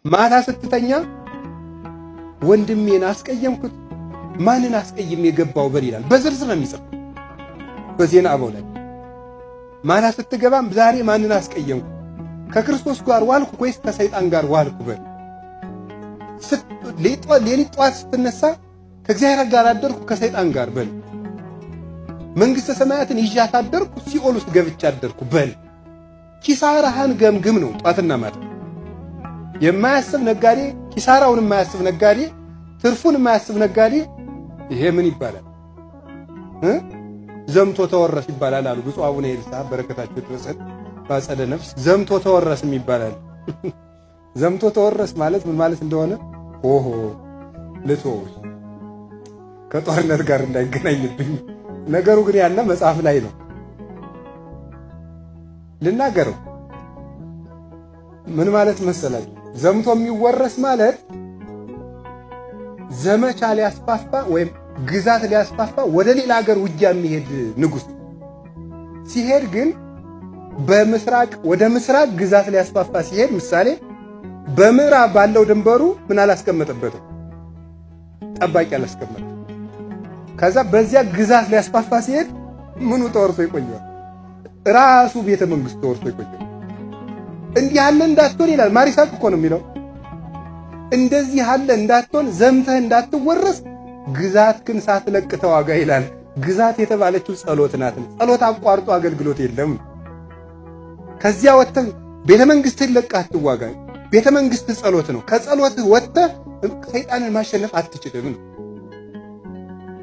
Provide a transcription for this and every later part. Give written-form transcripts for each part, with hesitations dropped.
ማታ ስትተኛ ወንድሜን አስቀየምኩት ማንን አስቀይም የገባው በል ይላል። በዝርዝር ነው የሚጽፍ በዜና አበው ላይ። ማታ ስትገባም ዛሬ ማንን አስቀየምኩ ከክርስቶስ ጋር ዋልኩ ወይስ ከሰይጣን ጋር ዋልኩ በል። ሌሊት ጠዋት ስትነሳ ከእግዚአብሔር ጋር አደርኩ ከሰይጣን ጋር በል። መንግሥተ ሰማያትን ይዣት አደርኩ ሲኦል ውስጥ ገብቻ አደርኩ በል። ኪሳራህን ገምግም ነው ጧትና ማታ። የማያስብ ነጋዴ፣ ኪሳራውን የማያስብ ነጋዴ፣ ትርፉን የማያስብ ነጋዴ ይሄ ምን ይባላል? ዘምቶ ተወረስ ይባላል አሉ ብፁዕ አቡነ ኤልሳ በረከታቸው ይድረሰን ባጸደ ነፍስ። ዘምቶ ተወረስም ይባላል። ዘምቶ ተወረስ ማለት ምን ማለት እንደሆነ ኦሆ ልትወው ከጦርነት ጋር እንዳይገናኝብኝ ነገሩ ግን ያለ መጽሐፍ ላይ ነው ልናገረው። ምን ማለት መሰላችሁ? ዘምቶ የሚወረስ ማለት ዘመቻ ሊያስፋፋ ወይም ግዛት ሊያስፋፋ ወደ ሌላ ሀገር ውጊያ የሚሄድ ንጉስ ሲሄድ ግን በምስራቅ ወደ ምስራቅ ግዛት ሊያስፋፋ ሲሄድ ምሳሌ በምዕራብ ባለው ድንበሩ ምን አላስቀመጠበትም፣ ጠባቂ አላስቀመጠ። ከዛ በዚያ ግዛት ሊያስፋፋ ሲሄድ ምኑ ተወርሶ ይቆያል? ራሱ ቤተ መንግስት ተወርሶ ይቆያል። እንዲህ ያለ እንዳትሆን ይላል ማሪሳቅ እኮ ነው የሚለው። እንደዚህ ያለ እንዳትሆን ዘምተህ እንዳትወረስ ግዛት ግን ሳትለቅ ተዋጋ ይላል። ግዛት የተባለችው ጸሎት ናት። ጸሎት አቋርጦ አገልግሎት የለም። ከዚያ ወጥተህ ቤተ መንግስትህን ለቀህ አትዋጋ። ቤተ መንግስት ጸሎት ነው። ከጸሎትህ ወጥተህ ሰይጣንን ማሸነፍ አትችልም።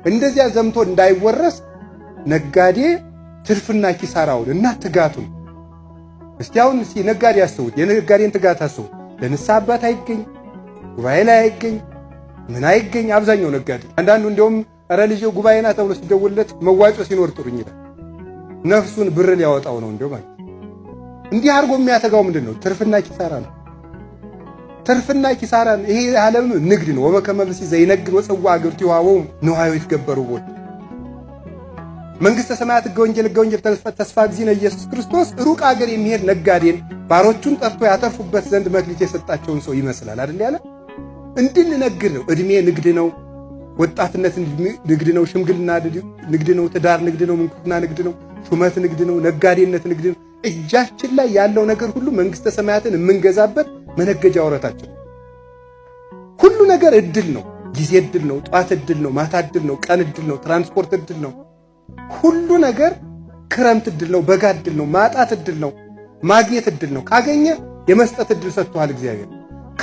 እንደዚያ ዘምቶ እንዳይወረስ ነጋዴ ትርፍና ኪሳራውን እና ትጋቱን እስቲ አሁን ነጋዴ አስቡት። የነጋዴን ትጋት አስቡት። ለንስሐ አባት አይገኝ፣ ጉባኤ ላይ አይገኝ፣ ምን አይገኝ። አብዛኛው ነጋዴ አንዳንዱ እንደውም ኧረ ልጄ ጉባኤ ና ተብሎ ሲደውልለት መዋጮ ሲኖር ጥሩኝ ይላል። ነፍሱን ብር ሊያወጣው ነው እንደው ማለት። እንዲህ አድርጎ የሚያተጋው ምንድን ነው? ትርፍና ኪሳራ ነው። ትርፍና ኪሳራ ነው። ይሄ ዓለም ንግድ ነው። ወመከመ ብእሲ ዘይነግድ ወጽዋ አግብርቲሁ ንዋዮ ይትገበሩ ቦት መንግሥተ ሰማያት ሕገ ወንጌል ተስፋ እግዚእነ ኢየሱስ ክርስቶስ ሩቅ አገር የሚሄድ ነጋዴን ባሮቹን ጠርቶ ያተርፉበት ዘንድ መክሊት የሰጣቸውን ሰው ይመስላል አይደል ያለ። እንድንነግድ ነው። እድሜ ንግድ ነው። ወጣትነት ንግድ ነው። ሽምግልና ንግድ ነው። ትዳር ንግድ ነው። ምንኩስና ንግድ ነው። ሹመት ንግድ ነው። ነጋዴነት ንግድ ነው። እጃችን ላይ ያለው ነገር ሁሉ መንግሥተ ሰማያትን የምንገዛበት መነገጃ ወረታችን። ሁሉ ነገር እድል ነው። ጊዜ እድል ነው። ጧት እድል ነው። ማታ እድል ነው። ቀን እድል ነው። ትራንስፖርት እድል ነው። ሁሉ ነገር ክረምት እድል ነው። በጋ እድል ነው። ማጣት እድል ነው። ማግኘት እድል ነው። ካገኘ የመስጠት እድል ሰጥቷል እግዚአብሔር።